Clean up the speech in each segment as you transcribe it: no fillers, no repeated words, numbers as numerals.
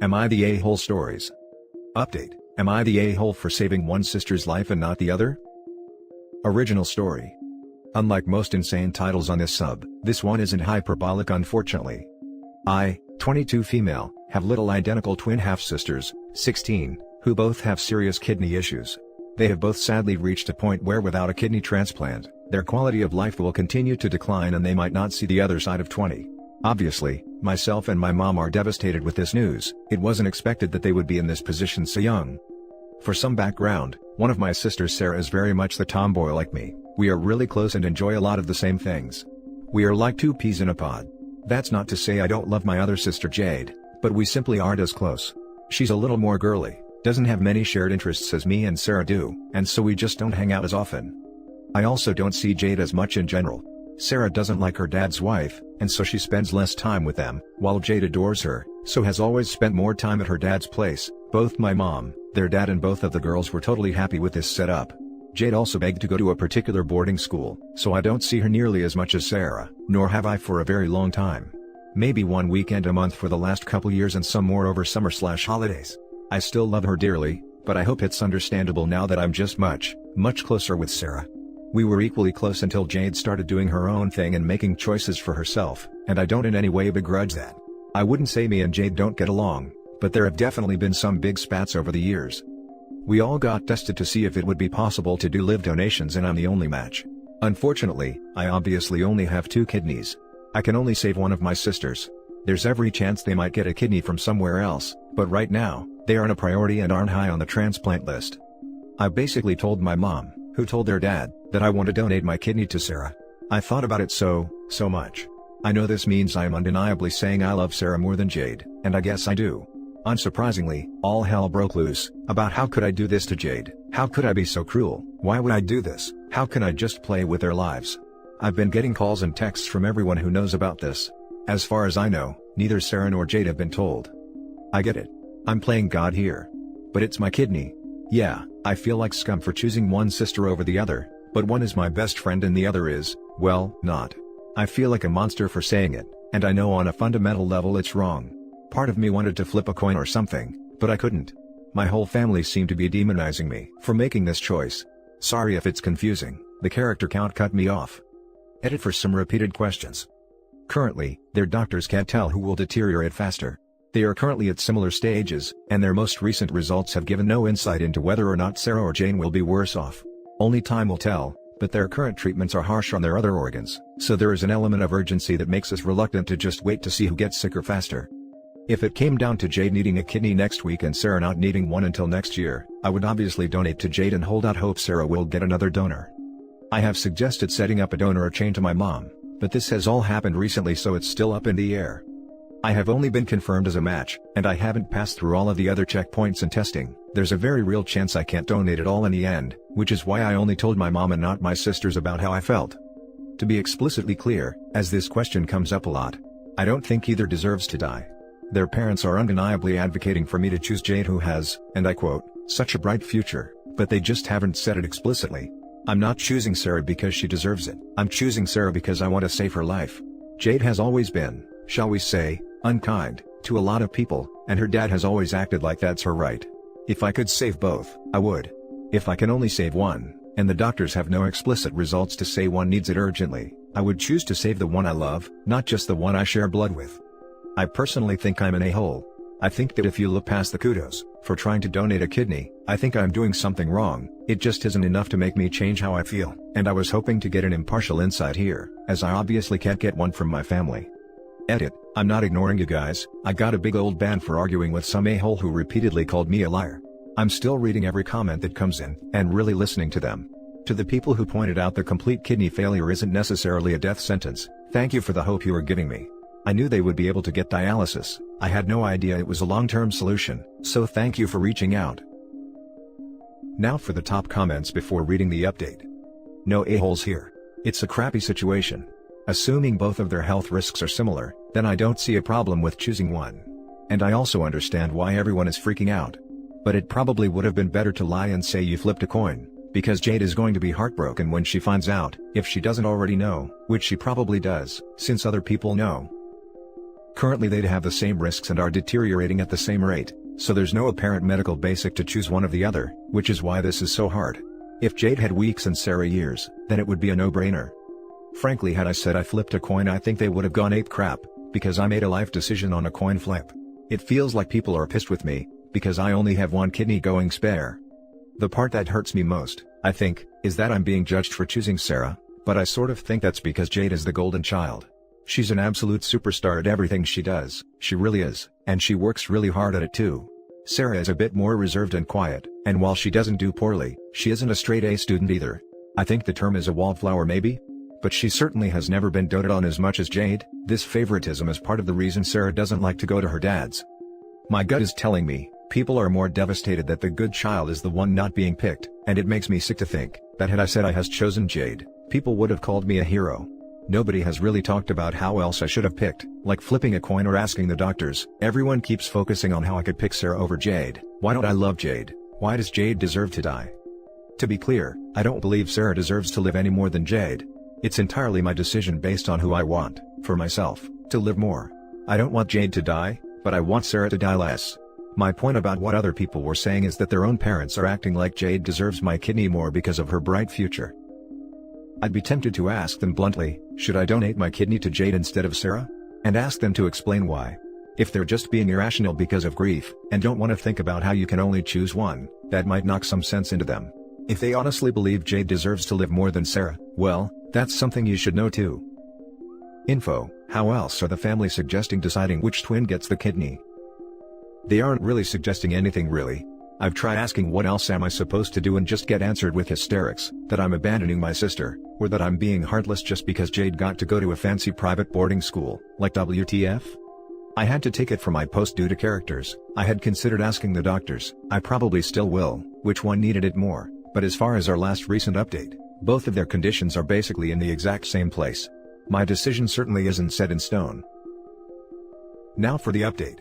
Am I the a-hole stories? Update, am I the a-hole for saving one sister's life and not the other? Original story. Unlike most insane titles on this sub, this one isn't hyperbolic unfortunately. I, 22 female, have little identical twin half-sisters, 16, who both have serious kidney issues. They have both sadly reached a point where without a kidney transplant, their quality of life will continue to decline and they might not see the other side of 20. Obviously, myself and my mom are devastated with this news. It wasn't expected that they would be in this position so young. For some background, one of my sisters Sarah is very much the tomboy like me. We are really close and enjoy a lot of the same things. We are like two peas in a pod. That's not to say I don't love my other sister Jade, but we simply aren't as close. She's a little more girly, doesn't have many shared interests as me and Sarah do, and so we just don't hang out as often. I also don't see Jade as much in general. Sarah doesn't like her dad's wife, and so she spends less time with them, while Jade adores her, so has always spent more time at her dad's place. Both my mom, their dad and both of the girls were totally happy with this setup. Jade also begged to go to a particular boarding school, so I don't see her nearly as much as Sarah, nor have I for a very long time. Maybe one weekend a month for the last couple years and some more over summer/holidays. I still love her dearly, but I hope it's understandable now that I'm just much closer with Sarah. We were equally close until Jade started doing her own thing and making choices for herself, and I don't in any way begrudge that. I wouldn't say me and Jade don't get along, but there have definitely been some big spats over the years. We all got tested to see if it would be possible to do live donations and I'm the only match. Unfortunately, I obviously only have 2 kidneys. I can only save one of my sisters. There's every chance they might get a kidney from somewhere else, but right now, they aren't a priority and aren't high on the transplant list. I basically told my mom, who told their dad, that I want to donate my kidney to Sarah. I thought about it so much. I know this means I am undeniably saying I love Sarah more than Jade, and I guess I do. Unsurprisingly, all hell broke loose, about how could I do this to Jade, how could I be so cruel, why would I do this, how can I just play with their lives? I've been getting calls and texts from everyone who knows about this. As far as I know, neither Sarah nor Jade have been told. I get it. I'm playing God here. But it's my kidney. Yeah, I feel like scum for choosing one sister over the other, but one is my best friend and the other is, well, not. I feel like a monster for saying it, and I know on a fundamental level it's wrong. Part of me wanted to flip a coin or something, but I couldn't. My whole family seemed to be demonizing me for making this choice. Sorry if it's confusing, the character count cut me off. Edit for some repeated questions. Currently, their doctors can't tell who will deteriorate faster. They are currently at similar stages, and their most recent results have given no insight into whether or not Sarah or Jane will be worse off. Only time will tell, but their current treatments are harsh on their other organs, so there is an element of urgency that makes us reluctant to just wait to see who gets sicker faster. If it came down to Jade needing a kidney next week and Sarah not needing one until next year, I would obviously donate to Jade and hold out hope Sarah will get another donor. I have suggested setting up a donor chain to my mom, but this has all happened recently so it's still up in the air. I have only been confirmed as a match, and I haven't passed through all of the other checkpoints and testing. There's a very real chance I can't donate at all in the end, which is why I only told my mom and not my sisters about how I felt. To be explicitly clear, as this question comes up a lot, I don't think either deserves to die. Their parents are undeniably advocating for me to choose Jade who has, and I quote, such a bright future, but they just haven't said it explicitly. I'm not choosing Sarah because she deserves it. I'm choosing Sarah because I want to save her life. Jade has always been, shall we say, unkind to a lot of people, and her dad has always acted like that's her right. If I could save both, I would. If I can only save one, and the doctors have no explicit results to say one needs it urgently, I would choose to save the one I love, not just the one I share blood with. I personally think I'm an a-hole. I think that if you look past the kudos for trying to donate a kidney, I think I'm doing something wrong. It just isn't enough to make me change how I feel, and I was hoping to get an impartial insight here, as I obviously can't get one from my family. Edit, I'm not ignoring you guys, I got a big old ban for arguing with some a-hole who repeatedly called me a liar. I'm still reading every comment that comes in, and really listening to them. To the people who pointed out the complete kidney failure isn't necessarily a death sentence, thank you for the hope you are giving me. I knew they would be able to get dialysis, I had no idea it was a long-term solution, so thank you for reaching out. Now for the top comments before reading the update. No a-holes here. It's a crappy situation. Assuming both of their health risks are similar, then I don't see a problem with choosing one. And I also understand why everyone is freaking out. But it probably would have been better to lie and say you flipped a coin, because Jade is going to be heartbroken when she finds out, if she doesn't already know, which she probably does, since other people know. Currently they'd have the same risks and are deteriorating at the same rate, so there's no apparent medical basic to choose one of the other, which is why this is so hard. If Jade had weeks and Sarah years, then it would be a no-brainer. Frankly, had I said I flipped a coin, I think they would have gone ape crap, because I made a life decision on a coin flip. It feels like people are pissed with me, because I only have one kidney going spare. The part that hurts me most, I think, is that I'm being judged for choosing Sarah, but I sort of think that's because Jade is the golden child. She's an absolute superstar at everything she does, she really is, and she works really hard at it too. Sarah is a bit more reserved and quiet, and while she doesn't do poorly, she isn't a straight A student either. I think the term is a wallflower maybe? But she certainly has never been doted on as much as Jade. This favoritism is part of the reason Sarah doesn't like to go to her dad's. My gut is telling me, people are more devastated that the good child is the one not being picked, and it makes me sick to think that had I said I has chosen Jade, people would have called me a hero. Nobody has really talked about how else I should have picked, like flipping a coin or asking the doctors. Everyone keeps focusing on how I could pick Sarah over Jade. Why don't I love Jade? Why does Jade deserve to die? To be clear, I don't believe Sarah deserves to live any more than Jade. It's entirely my decision based on who I want, for myself, to live more. I don't want Jade to die, but I want Sarah to die less. My point about what other people were saying is that their own parents are acting like Jade deserves my kidney more because of her bright future. I'd be tempted to ask them bluntly, should I donate my kidney to Jade instead of Sarah? And ask them to explain why. If they're just being irrational because of grief, and don't want to think about how you can only choose one, that might knock some sense into them. If they honestly believe Jade deserves to live more than Sarah, well, that's something you should know too. Info: how else are the family suggesting deciding which twin gets the kidney? They aren't really suggesting anything really. I've tried asking what else am I supposed to do and just get answered with hysterics, that I'm abandoning my sister, or that I'm being heartless just because Jade got to go to a fancy private boarding school, like WTF? I had to take it from my post due to characters. I had considered asking the doctors, I probably still will, which one needed it more, but as far as our last recent update, both of their conditions are basically in the exact same place. My decision certainly isn't set in stone. Now for the update.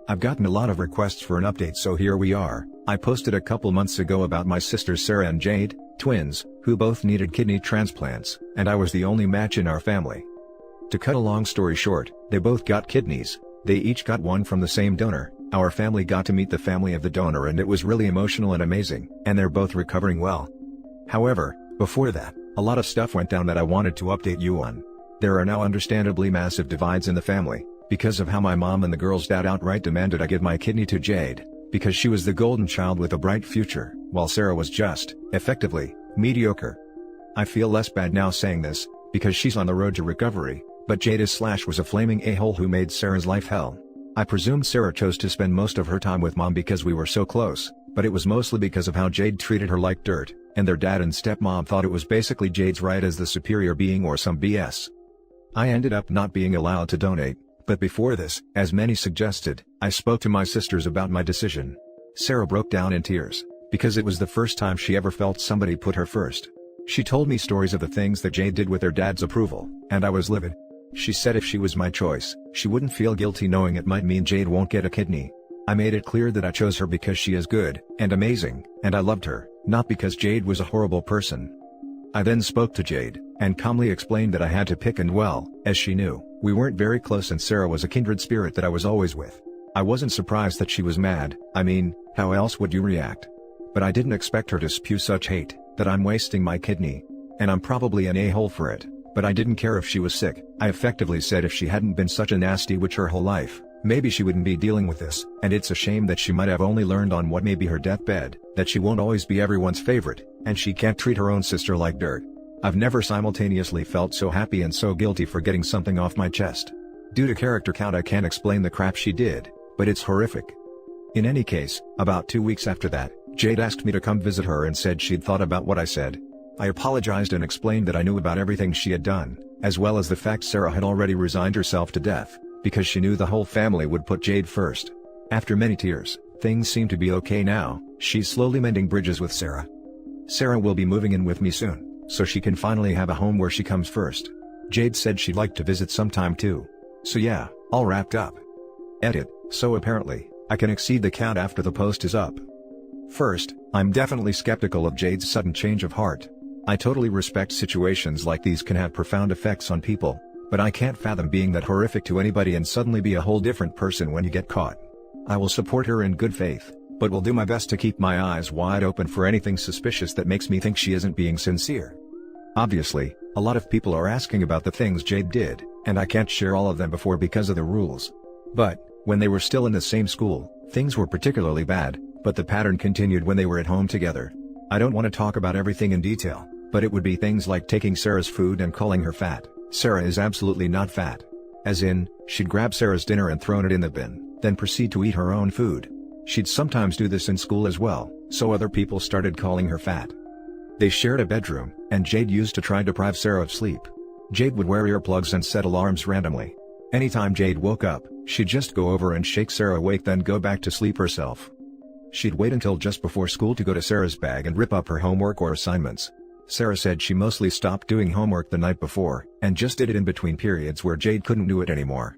I've gotten a lot of requests for an update, so here we are. I posted a couple months ago about my sisters Sarah and Jade, twins, who both needed kidney transplants, and I was the only match in our family. To cut a long story short, they both got kidneys. They each got one from the same donor. Our family got to meet the family of the donor and it was really emotional and amazing, and they're both recovering well. However, before that, a lot of stuff went down that I wanted to update you on. There are now understandably massive divides in the family, because of how my mom and the girl's dad outright demanded I give my kidney to Jade, because she was the golden child with a bright future, while Sarah was just, effectively, mediocre. I feel less bad now saying this, because she's on the road to recovery, but Jade was a flaming a-hole who made Sarah's life hell. I presumed Sarah chose to spend most of her time with mom because we were so close, but it was mostly because of how Jade treated her like dirt, and their dad and stepmom thought it was basically Jade's right as the superior being or some BS. I ended up not being allowed to donate, but before this, as many suggested, I spoke to my sisters about my decision. Sarah broke down in tears, because it was the first time she ever felt somebody put her first. She told me stories of the things that Jade did with her dad's approval, and I was livid. She said if she was my choice, she wouldn't feel guilty knowing it might mean Jade won't get a kidney. I made it clear that I chose her because she is good, and amazing, and I loved her, not because Jade was a horrible person. I then spoke to Jade, and calmly explained that I had to pick, and well, as she knew, we weren't very close and Sarah was a kindred spirit that I was always with. I wasn't surprised that she was mad. I mean, how else would you react? But I didn't expect her to spew such hate, that I'm wasting my kidney. And I'm probably an a-hole for it, but I didn't care if she was sick. I effectively said if she hadn't been such a nasty witch her whole life, maybe she wouldn't be dealing with this, and it's a shame that she might have only learned on what may be her deathbed, that she won't always be everyone's favorite, and she can't treat her own sister like dirt. I've never simultaneously felt so happy and so guilty for getting something off my chest. Due to character count I can't explain the crap she did, but it's horrific. In any case, about 2 weeks after that, Jade asked me to come visit her and said she'd thought about what I said. I apologized and explained that I knew about everything she had done, as well as the fact Sarah had already resigned herself to death, because she knew the whole family would put Jade first. After many tears, things seem to be okay now. She's slowly mending bridges with Sarah. Sarah will be moving in with me soon, so she can finally have a home where she comes first. Jade said she'd like to visit sometime too. So yeah, all wrapped up. Edit: so apparently, I can exceed the count after the post is up. First, I'm definitely skeptical of Jade's sudden change of heart. I totally respect situations like these can have profound effects on people, but I can't fathom being that horrific to anybody and suddenly be a whole different person when you get caught. I will support her in good faith, but will do my best to keep my eyes wide open for anything suspicious that makes me think she isn't being sincere. Obviously, a lot of people are asking about the things Jade did, and I can't share all of them before because of the rules. But, when they were still in the same school, things were particularly bad, but the pattern continued when they were at home together. I don't want to talk about everything in detail, but it would be things like taking Sarah's food and calling her fat. Sarah is absolutely not fat. As in, she'd grab Sarah's dinner and thrown it in the bin, then proceed to eat her own food. She'd sometimes do this in school as well, so other people started calling her fat. They shared a bedroom, and Jade used to try to deprive Sarah of sleep. Jade would wear earplugs and set alarms randomly. Anytime Jade woke up, she'd just go over and shake Sarah awake, then go back to sleep herself. She'd wait until just before school to go to Sarah's bag and rip up her homework or assignments. Sarah said she mostly stopped doing homework the night before, and just did it in between periods where Jade couldn't do it anymore.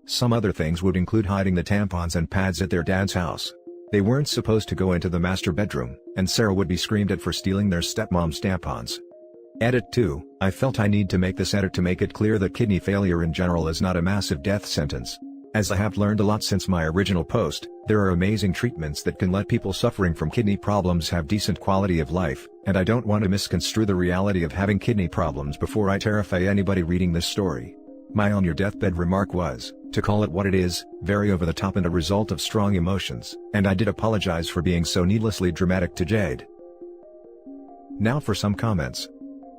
Some other things would include hiding the tampons and pads at their dad's house. They weren't supposed to go into the master bedroom, and Sarah would be screamed at for stealing their stepmom's tampons. Edit 2. I felt I need to make this edit to make it clear that kidney failure in general is not a massive death sentence. As I have learned a lot since my original post, there are amazing treatments that can let people suffering from kidney problems have decent quality of life, and I don't want to misconstrue the reality of having kidney problems before I terrify anybody reading this story. My on your deathbed remark was, to call it what it is, very over the top and a result of strong emotions, and I did apologize for being so needlessly dramatic to Jade. Now for some comments.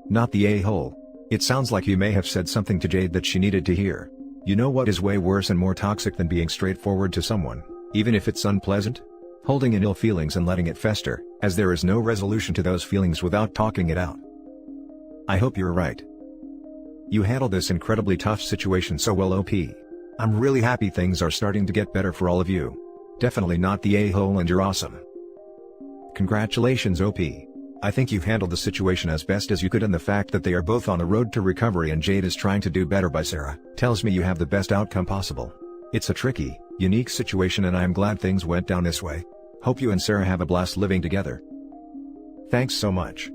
Not the a-hole. It sounds like you may have said something to Jade that she needed to hear. You know what is way worse and more toxic than being straightforward to someone, even if it's unpleasant? Holding in ill feelings and letting it fester, as there is no resolution to those feelings without talking it out. I hope you're right. You handled this incredibly tough situation so well, OP. I'm really happy things are starting to get better for all of you. Definitely not the a-hole, and you're awesome. Congratulations, OP. I think you've handled the situation as best as you could, and the fact that they are both on the road to recovery and Jade is trying to do better by Sarah tells me you have the best outcome possible. It's a tricky, unique situation, and I am glad things went down this way. Hope you and Sarah have a blast living together. Thanks so much.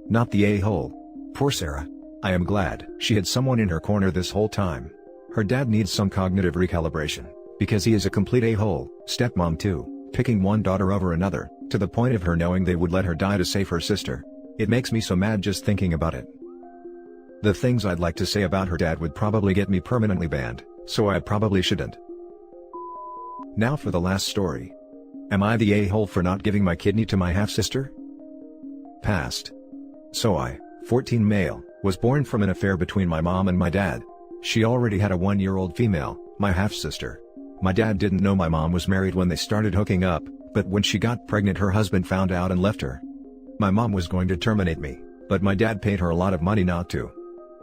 Not the a-hole. Poor Sarah. I am glad she had someone in her corner this whole time. Her dad needs some cognitive recalibration, because he is a complete a-hole. Stepmom too, picking one daughter over another, to the point of her knowing they would let her die to save her sister. It makes me so mad just thinking about it. The things I'd like to say about her dad would probably get me permanently banned, so I probably shouldn't. Now for the last story. Am I the a-hole for not giving my kidney to my half-sister? Past. So I, 14 male, was born from an affair between my mom and my dad. She already had a 1-year-old female, my half-sister. My dad didn't know my mom was married when they started hooking up, but when she got pregnant her husband found out and left her. My mom was going to terminate me, but my dad paid her a lot of money not to.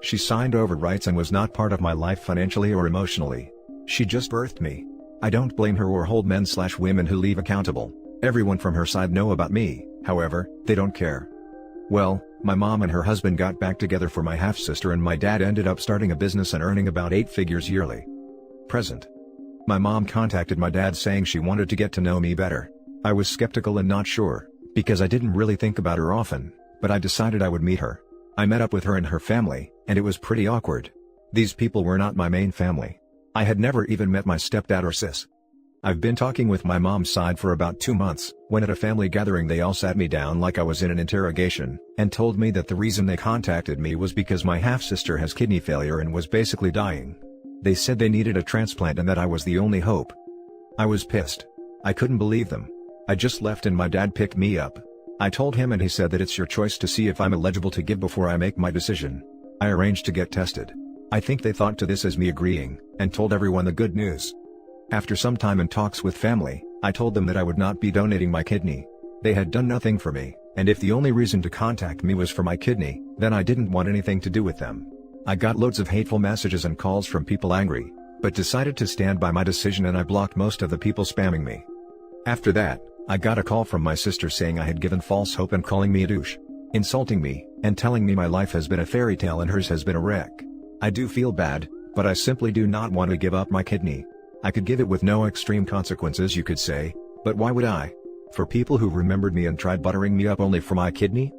She signed over rights and was not part of my life financially or emotionally. She just birthed me. I don't blame her or hold men/women who leave accountable. Everyone from her side know about me, however, they don't care. Well, my mom and her husband got back together for my half-sister, and my dad ended up starting a business and earning about 8 figures yearly. Present. My mom contacted my dad saying she wanted to get to know me better. I was skeptical and not sure, because I didn't really think about her often, but I decided I would meet her. I met up with her and her family, and it was pretty awkward. These people were not my main family. I had never even met my stepdad or sis. I've been talking with my mom's side for about 2 months, when at a family gathering they all sat me down like I was in an interrogation, and told me that the reason they contacted me was because my half-sister has kidney failure and was basically dying. They said they needed a transplant and that I was the only hope. I was pissed. I couldn't believe them. I just left and my dad picked me up. I told him and he said that it's your choice to see if I'm eligible to give before I make my decision. I arranged to get tested. I think they thought to this as me agreeing, and told everyone the good news. After some time and talks with family, I told them that I would not be donating my kidney. They had done nothing for me, and if the only reason to contact me was for my kidney, then I didn't want anything to do with them. I got loads of hateful messages and calls from people angry, but decided to stand by my decision and I blocked most of the people spamming me. After that, I got a call from my sister saying I had given false hope and calling me a douche, insulting me, and telling me my life has been a fairy tale and hers has been a wreck. I do feel bad, but I simply do not want to give up my kidney. I could give it with no extreme consequences, you could say, but why would I? For people who remembered me and tried buttering me up only for my kidney?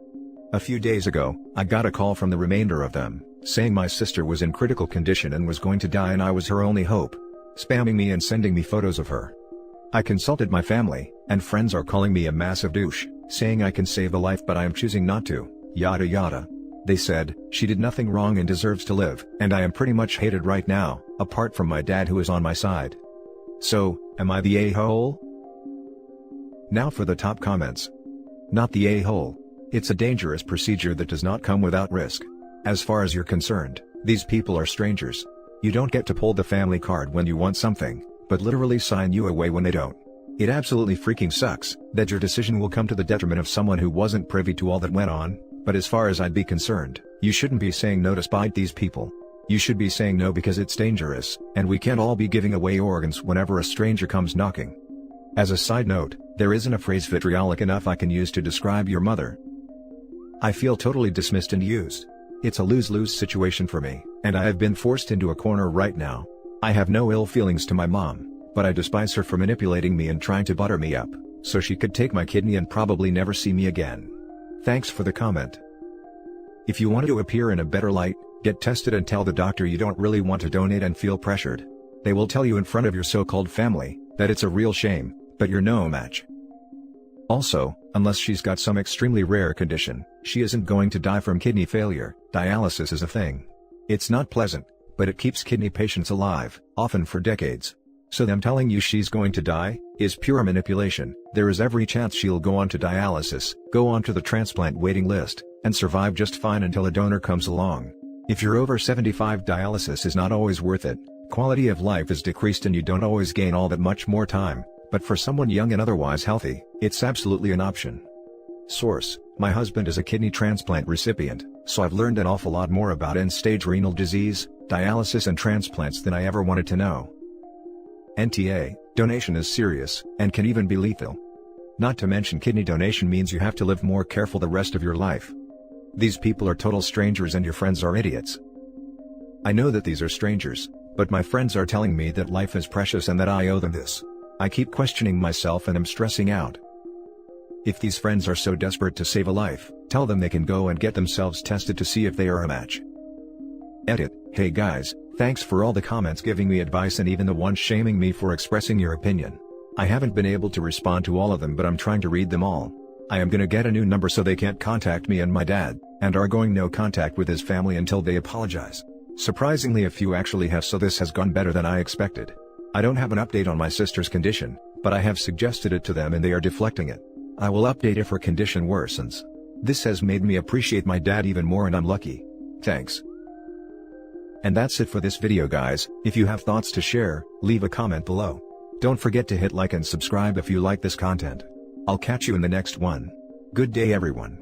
A few days ago, I got a call from the remainder of them, saying my sister was in critical condition and was going to die and I was her only hope, spamming me and sending me photos of her. I consulted my family, and friends are calling me a massive douche, saying I can save a life but I am choosing not to, yada yada. They said, she did nothing wrong and deserves to live, and I am pretty much hated right now, apart from my dad who is on my side. So, am I the a-hole? Now for the top comments. Not the a-hole. It's a dangerous procedure that does not come without risk. As far as you're concerned, these people are strangers. You don't get to pull the family card when you want something, but literally sign you away when they don't. It absolutely freaking sucks that your decision will come to the detriment of someone who wasn't privy to all that went on, but as far as I'd be concerned, you shouldn't be saying no to spite these people. You should be saying no because it's dangerous, and we can't all be giving away organs whenever a stranger comes knocking. As a side note, there isn't a phrase vitriolic enough I can use to describe your mother. I feel totally dismissed and used. It's a lose-lose situation for me, and I have been forced into a corner right now. I have no ill feelings to my mom, but I despise her for manipulating me and trying to butter me up, so she could take my kidney and probably never see me again. Thanks for the comment. If you want to appear in a better light, get tested and tell the doctor you don't really want to donate and feel pressured. They will tell you in front of your so-called family that it's a real shame, but you're no match. Also, unless she's got some extremely rare condition, she isn't going to die from kidney failure. Dialysis is a thing. It's not pleasant, but it keeps kidney patients alive, often for decades. So them telling you she's going to die is pure manipulation. There is every chance she'll go on to dialysis, go on to the transplant waiting list, and survive just fine until a donor comes along. If you're over 75, dialysis is not always worth it. Quality of life is decreased and you don't always gain all that much more time, but for someone young and otherwise healthy, it's absolutely an option. Source: my husband is a kidney transplant recipient, so I've learned an awful lot more about end-stage renal disease, dialysis and transplants than I ever wanted to know. NTA, donation is serious, and can even be lethal. Not to mention kidney donation means you have to live more careful the rest of your life. These people are total strangers and your friends are idiots. I know that these are strangers, but my friends are telling me that life is precious and that I owe them this. I keep questioning myself and am stressing out. If these friends are so desperate to save a life, tell them they can go and get themselves tested to see if they are a match. Edit: hey guys, thanks for all the comments giving me advice and even the ones shaming me for expressing your opinion. I haven't been able to respond to all of them, but I'm trying to read them all. I am gonna get a new number so they can't contact me and my dad, and are going no contact with his family until they apologize. Surprisingly a few actually have, so this has gone better than I expected. I don't have an update on my sister's condition, but I have suggested it to them and they are deflecting it. I will update if her condition worsens. This has made me appreciate my dad even more and I'm lucky. Thanks. And that's it for this video guys. If you have thoughts to share, leave a comment below. Don't forget to hit like and subscribe if you like this content. I'll catch you in the next one. Good day everyone.